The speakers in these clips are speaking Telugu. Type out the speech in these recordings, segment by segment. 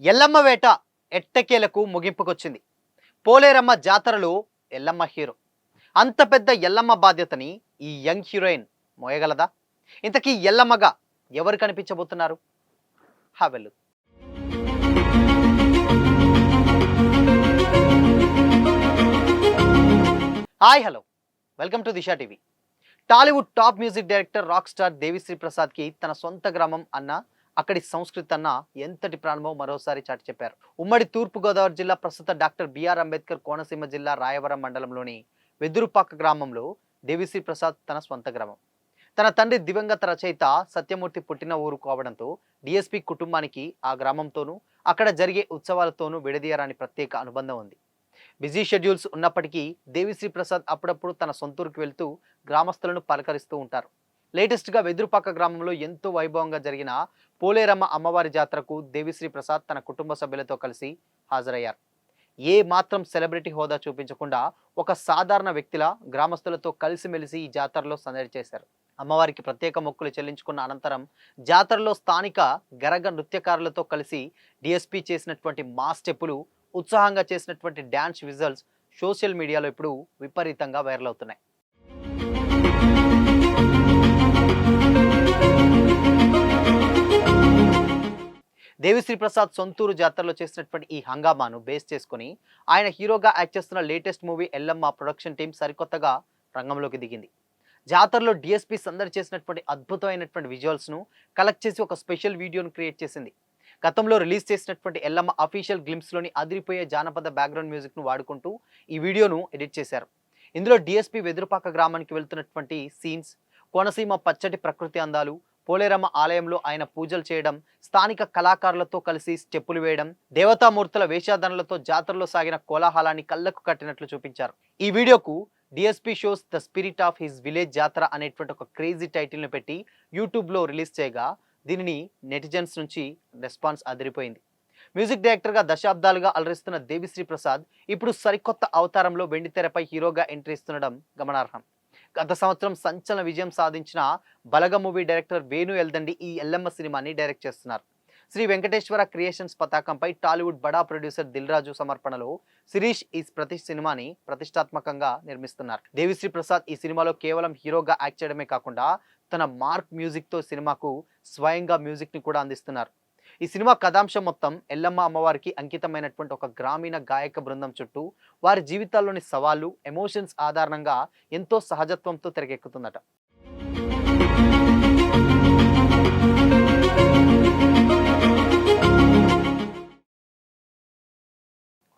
ఎల్లమ్మ వేట ఎట్టకేలకు ముగింపుకొచ్చింది. పోలేరమ్మ జాతరలో ఎల్లమ్మ హీరో. అంత పెద్ద ఎల్లమ్మ బాధ్యతని ఈ యంగ్ హీరోయిన్ మోయగలదా? ఇంతకీ ఎల్లమ్మగా ఎవరు కనిపించబోతున్నారు? వెళ్ళు. Hi hello, welcome to Disha TV. Tollywood top music director rock star Devi Sri ప్రసాద్కి తన సొంత గ్రామం అన్న, అక్కడి సంస్కృతి అన్న ఎంతటి ప్రాణమో మరోసారి చాటి చెప్పారు. ఉమ్మడి తూర్పుగోదావరి జిల్లా, ప్రస్తుత డాక్టర్ బిఆర్ అంబేద్కర్ కోనసీమ జిల్లా రాయవరం మండలంలోని వెదురుపాక గ్రామంలో దేవిశ్రీ ప్రసాద్ తన స్వంత గ్రామం. తన తండ్రి దివంగత రచయిత సత్యమూర్తి పుట్టిన ఊరు కావడంతో డిఎస్పి కుటుంబానికి ఆ గ్రామంతోనూ, అక్కడ జరిగే ఉత్సవాలతోనూ విడదీయరాని ప్రత్యేక అనుబంధం ఉంది. బిజీ షెడ్యూల్స్ ఉన్నప్పటికీ దేవిశ్రీ ప్రసాద్ అప్పుడప్పుడు తన సొంతూరుకు వెళ్తూ గ్రామస్తులను పలకరిస్తూ ఉంటారు. లేటెస్ట్గా వెదురుపాక గ్రామంలో ఎంతో వైభవంగా జరిగిన పోలేరమ్మ అమ్మవారి జాతరకు దేవిశ్రీ ప్రసాద్ తన కుటుంబ సభ్యులతో కలిసి హాజరయ్యారు. ఏ మాత్రం సెలబ్రిటీ హోదా చూపించకుండా ఒక సాధారణ వ్యక్తిలా గ్రామస్తులతో కలిసిమెలిసి ఈ జాతరలో సందడి చేశారు. అమ్మవారికి ప్రత్యేక మొక్కులు చెల్లించుకున్న అనంతరం జాతరలో స్థానిక గరగ నృత్యకారులతో కలిసి డిఎస్పి చేసినటువంటి మాస్ స్టెప్పులు, ఉత్సాహంగా చేసినటువంటి డ్యాన్స్ విజువల్స్ సోషల్ మీడియాలో ఇప్పుడు విపరీతంగా వైరల్ అవుతున్నాయి. దేవిశ్రీ ప్రసాద్ సొంతూరు జాతరలో చేసినటువంటి ఈ హంగామాను బేస్ చేసుకుని ఆయన హీరోగా యాక్ట్ చేస్తున్న latest movie Yellamma production team సరికొత్తగా రంగంలోకి దిగింది. జాతరలో డిఎస్పి సందడి చేసినటువంటి అద్భుతమైనటువంటి విజువల్స్ను కలెక్ట్ చేసి ఒక స్పెషల్ వీడియోను క్రియేట్ చేసింది. గతంలో రిలీజ్ చేసినటువంటి ఎల్లమ్మ అఫీషియల్ గ్లింప్స్లోని అదిరిపోయే జానపద బ్యాక్గ్రౌండ్ మ్యూజిక్ను వాడుకుంటూ ఈ వీడియోను ఎడిట్ చేశారు. ఇందులో డిఎస్పి వెదురుపాక గ్రామానికి వెళ్తున్నటువంటి సీన్స్, కోనసీమ పచ్చటి ప్రకృతి అందాలు, పోలేరమ్మ ఆలయంలో ఆయన పూజలు చేయడం, స్థానిక కళాకారులతో కలిసి స్టెప్పులు వేయడం, దేవతామూర్తుల వేషాధనలతో జాతరలో సాగిన కోలాహలాన్ని కళ్ళకు కట్టినట్లు చూపించారు. ఈ వీడియోకు DSP shows the spirit of his village జాతర అనేటువంటి ఒక క్రేజీ టైటిల్ను పెట్టి యూట్యూబ్లో రిలీజ్ చేయగా దీనిని నెటిజన్స్ నుంచి రెస్పాన్స్ అదిరిపోయింది. మ్యూజిక్ డైరెక్టర్గా దశాబ్దాలుగా అలరిస్తున్న దేవిశ్రీ ప్రసాద్ ఇప్పుడు సరికొత్త అవతారంలో వెండితెరపై హీరోగా ఎంట్రీ ఇస్తుండడం గమనార్హం. గత సంవత్సరం సంచలన విజయం సాధించిన బలగ మూవీ డైరెక్టర్ వేణు ఎల్దండి ఈ ఎల్లమ్మ సినిమాని డైరెక్ట్ చేస్తున్నారు. శ్రీ వెంకటేశ్వర క్రియేషన్స్ పతాకంపై టాలీవుడ్ బడా ప్రొడ్యూసర్ దిల్ రాజు సమర్పణలో శిరీష్ ఈ సినిమాని ప్రతిష్టాత్మకంగా నిర్మిస్తున్నారు. దేవిశ్రీ ప్రసాద్ ఈ సినిమాలో కేవలం హీరోగా యాక్ట్ చేయడమే కాకుండా తన మార్క్ మ్యూజిక్తో సినిమాకు స్వయంగా మ్యూజిక్ని కూడా అందిస్తున్నారు. ఈ సినిమా కథాంశం మొత్తం ఎల్లమ్మ అమ్మవారికి అంకితమైనటువంటి ఒక గ్రామీణ గాయక బృందం చుట్టూ వారి జీవితాల్లోని సవాళ్లు, ఎమోషన్స్ ఆధారంగా ఎంతో సహజత్వంతో తెరకెక్కుతుందట.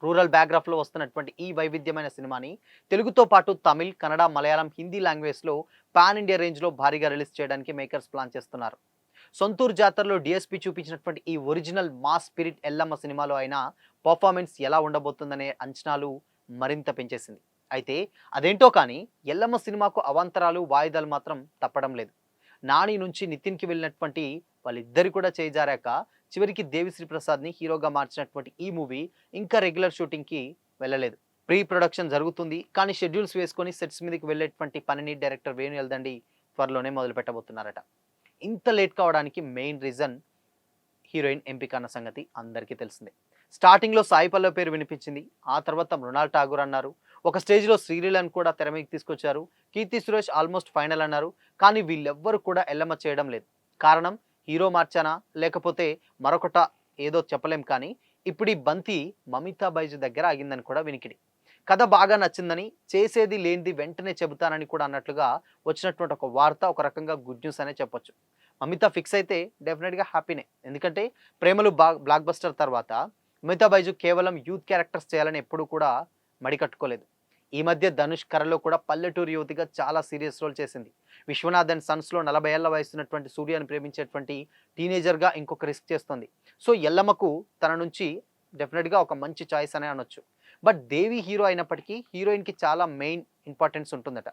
రూరల్ బ్యాక్గ్రాఫ్లో వస్తున్నటువంటి ఈ వైవిధ్యమైన సినిమాని తెలుగుతో పాటు తమిళ్, కన్నడ, మలయాళం, హిందీ లాంగ్వేజ్లో పాన్ ఇండియా రేంజ్లో భారీగా రిలీజ్ చేయడానికి మేకర్స్ ప్లాన్ చేస్తున్నారు. సొంతూరు జాతరలో డిఎస్పి చూపించినటువంటి ఈ ఒరిజినల్ మాస్ స్పిరిట్ ఎల్లమ్మ సినిమాలో అయినా పర్ఫార్మెన్స్ ఎలా ఉండబోతుందనే అంచనాలు మరింత పెంచేసింది. అయితే అదేంటో కానీ ఎల్లమ్మ సినిమాకు అవాంతరాలు, వాయిదాలు మాత్రం తప్పడం లేదు. నాని నుంచి నితిన్కి వెళ్ళినటువంటి వాళ్ళిద్దరు కూడా చేజారాక చివరికి దేవిశ్రీ ప్రసాద్ని హీరోగా మార్చినటువంటి ఈ మూవీ ఇంకా రెగ్యులర్ షూటింగ్కి వెళ్ళలేదు. ప్రీ ప్రొడక్షన్ జరుగుతుంది, కానీ షెడ్యూల్స్ వేసుకొని సెట్స్ మీదకి వెళ్ళేటువంటి పనిని డైరెక్టర్ వేణు ఎల్దండి త్వరలోనే మొదలు పెట్టబోతున్నారట. ఇంత లేట్ కావడానికి మెయిన్ రీజన్ హీరోయిన్ ఎంపిక అన్న సంగతి అందరికీ తెలిసిందే. స్టార్టింగ్లో సాయి పల్లవి పేరు వినిపించింది, ఆ తర్వాత మృణాల్ ఠాగూర్ అన్నారు, ఒక స్టేజ్లో శ్రీలీలను కూడా తెర మీదకి తీసుకొచ్చారు, కీర్తి సురేష్ ఆల్మోస్ట్ ఫైనల్ అన్నారు. కానీ వీళ్ళెవ్వరు కూడా ఎల్లమ్మ చేయడం లేదు. కారణం హీరో మార్చానా లేకపోతే మరొకట ఏదో చెప్పలేం. కానీ ఇప్పుడు ఈ బంతి మమితా బైజు దగ్గర ఆగిందని కూడా వినికిడి. కథ బాగా నచ్చిందని, చేసేది లేనిది వెంటనే చెబుతానని కూడా అన్నట్లుగా వచ్చినటువంటి ఒక వార్త ఒక రకంగా గుడ్ న్యూస్ అనే చెప్పొచ్చు. మమిత ఫిక్స్ అయితే డెఫినెట్గా హ్యాపీనే. ఎందుకంటే ప్రేమలు బ్లాక్ బస్టర్ తర్వాత మమితా బైజు కేవలం యూత్ క్యారెక్టర్స్ చేయాలని ఎప్పుడూ కూడా మడికట్టుకోలేదు. ఈ మధ్య ధనుష్ కరలో కూడా పల్లెటూరు యువతిగా చాలా సీరియస్ రోల్ చేసింది. విశ్వనాథ్ అండ్ సన్స్లో 40 ఏళ్ల వయసున్నటువంటి సూర్యని ప్రేమించేటువంటి టీనేజర్గా ఇంకొక రిస్క్ చేస్తుంది. సో ఎల్లమ్మకు తన నుంచి డెఫినెట్గా ఒక మంచి చాయిస్ అనే అనొచ్చు. బట్ దేవి హీరో అయినప్పటికీ హీరోయిన్కి చాలా మెయిన్ ఇంపార్టెన్స్ ఉంటుందట.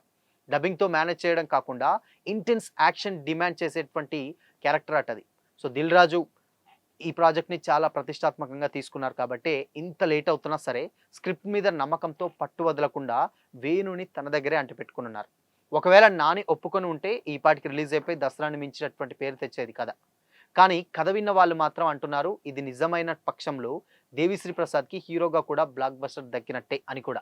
డబ్బింగ్తో మేనేజ్ చేయడం కాకుండా ఇంటెన్స్ యాక్షన్ డిమాండ్ చేసేటువంటి క్యారెక్టర్ అటది. సో దిల్ రాజు ఈ ప్రాజెక్ట్ని చాలా ప్రతిష్టాత్మకంగా తీసుకున్నారు కాబట్టి ఇంత లేట్ అవుతున్నా సరే స్క్రిప్ట్ మీద నమ్మకంతో పట్టు వదలకుండా వేణుని తన దగ్గరే అంటిపెట్టుకున్నారు. ఒకవేళ నాని ఒప్పుకొని ఉంటే ఈ పాటికి రిలీజ్ అయిపోయి దసరాని మించినటువంటి పేరు తెచ్చేది కదా. కానీ కథ విన్న వాళ్ళు మాత్రం అంటున్నారు ఇది నిజమైన పక్షంలో దేవిశ్రీ ప్రసాద్‌కి హీరోగా కూడా బ్లాక్ బస్టర్ దక్కినట్టే అని కూడా.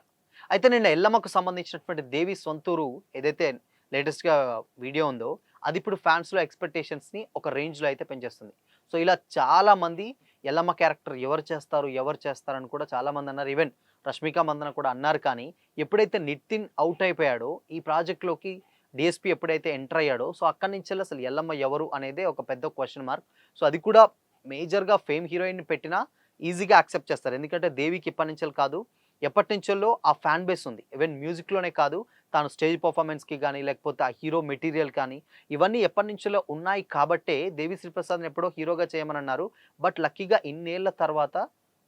అయితే నిన్న ఎల్లమ్మకు సంబంధించినటువంటి దేవి సొంతూరు ఏదైతే లేటెస్ట్‌గా వీడియో ఉందో అది ఇప్పుడు ఫ్యాన్స్‌లో ఎక్స్‌పెక్టేషన్స్‌ని ఒక రేంజ్‌లో అయితే పెంచేస్తుంది. సో, ఇలా చాలామంది ఎల్లమ్మ క్యారెక్టర్ ఎవరు చేస్తారు? ఎవరు చేస్తారని కూడా చాలామంది అన్నారు. ఈవెన్ రష్మిక మందన కూడా అన్నారు. కానీ ఎప్పుడైతే నితిన్ ఔట్ అయిపోయాడో ఈ ప్రాజెక్ట్‌లోకి డీఎస్‌పీ ఎప్పుడైతే ఎంటర్ అయ్యాడో సో, అక్కడి నుంచెల్లి అసలు ఎల్లమ్మ ఎవరు అనేదే ఒక పెద్ద క్వెషన్ మార్క్. సో, అది కూడా మేజర్‌గా ఫేమ్ హీరోయిన్‌ని పెట్టినా ఈజీగా యాక్సెప్ట్ చేస్తారు. ఎందుకంటే దేవికి ఇప్పటి నుంచెల్లి కాదు ఎప్పటినుంచో ఆ ఫ్యాన్ బేస్ ఉంది. ఈవెన్ మ్యూజిక్‌లోనే కాదు తాను స్టేజ్ పెర్ఫార్మన్స్‌కి గాని, లేకపోతే ఆ హీరో మెటీరియల్ కానీ, ఇవన్నీ ఎప్పటినుంచో ఉన్నాయి కాబట్టే 'దేవిశ్రీ ప్రసాద్‌ని' ఎప్పుడో హీరోగా చేయమనన్నారు. బట్ లక్కీగా ఇన్నేళ్ల తర్వాత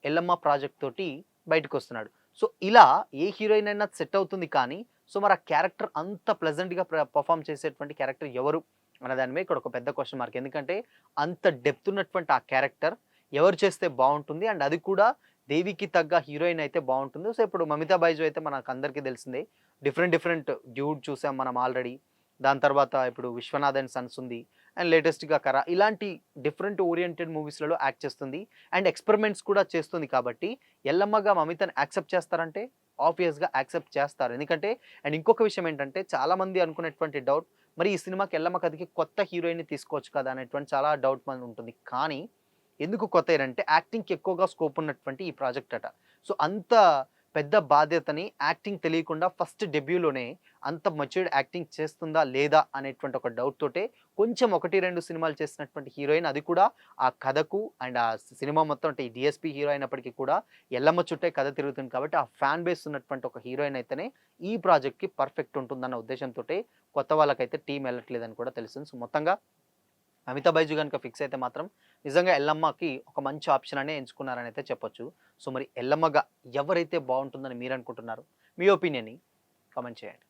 'ఎల్లమ్మ' ప్రాజెక్ట్ తోటి బయటకొస్తున్నాడు. సో, ఇలా ఏ హీరోయిన్ అయినా సెట్ అవుతుంది కానీ, సో, మరి ఆ క్యారెక్టర్ అంత ప్లెజెంట్‌గా పెర్ఫార్మ్ చేసేటువంటి క్యారెక్టర్ ఎవరు? అనే దాని మీద ఇక్కడ ఒక పెద్ద క్వెషన్ మార్క్. ఎందుకంటే అంత డెప్త్ ఉన్నటువంటి ఆ క్యారెక్టర్ ఎవరు చేస్తే బావుంటుంది? అండ్ అది కూడా దేవికి తగ్గ హీరోయిన్ అయితే బావుంటుంది. సో, ఇప్పుడు 'మమితా బైజు' అయితే మనకందరికీ తెలిసిందే. డిఫరెంట్ డ్యూడ్ చూసాం మనం ఆల్రెడీ. దాని తర్వాత ఇప్పుడు 'విశ్వనాథ్ అండ్ సన్స్' ఉంది. అండ్ లేటెస్ట్‌గా 'కర' ఇలాంటి డిఫరెంట్ ఓరియెంటెడ్ మూవీస్‌లలో యాక్ట్ చేస్తుంది. అండ్ ఎక్స్‌పెరిమెంట్స్ కూడా చేస్తుంది కాబట్టి ఎల్లమ్మగా మమితని యాక్సెప్ట్ చేస్తారంటే ఆబ్వియస్‌గా యాక్సెప్ట్ చేస్తారు. ఎందుకంటే అండ్ ఇంకొక విషయం ఏంటంటే చాలామంది అనుకునేటువంటి డౌట్ మరి ఈ సినిమాకి ఎల్లమ్మ కథకి కొత్త హీరోయిన్‌ని తీసుకోవచ్చు కదా! అనేటువంటి చాలా డౌట్ ఉంటుంది. కానీ ఎందుకు కొత్త హీరోయిన్ అంటే యాక్టింగ్‌కి ఎక్కువగా స్కోప్ ఉన్నటువంటి ఈ ప్రాజెక్ట్ అట. సో, అంత పెద్ద బాధ్యతని యాక్టింగ్ తెలియకుండా ఫస్ట్ డెబ్యూలోనే అంత మెచ్యూర్డ్ యాక్టింగ్ చేస్తుందా? లేదా? అనేటువంటి ఒక డౌట్ తోటే కొంచెం 1, 2 సినిమాలు చేసినటువంటి హీరోయిన్ అది కూడా ఆ కథకు అండ్ ఆ సినిమా మొత్తం అంటే ఈ డీఎస్‌పీ హీరో అయినప్పటికీ కూడా ఎల్లమ్మ చుట్టే కథ తిరుగుతుంది కాబట్టి ఆ ఫ్యాన్ బేస్ ఉన్నటువంటి ఒక హీరోయిన్ అయితేనే ఈ ప్రాజెక్ట్‌కి పర్ఫెక్ట్ ఉంటుందన్న ఉద్దేశంతోటే కొత్త వాళ్ళకైతే టీమ్ ఎళ్ళట్లేదని కూడా తెలుస్తుంది. సో, మొత్తంగా అమితా బైజు గనుక ఫిక్స్ అయితే మాత్రం నిజంగా ఎల్లమ్మకి ఒక మంచి ఆప్షన్ అనే ఎంచుకున్నారని అయితే చెప్పొచ్చు. సో, మరి ఎల్లమ్మగా ఎవరైతే బావుంటుందని మీరనుకుంటున్నారు? మీ ఒపీనియన్‌ని కామెంట్ చేయండి.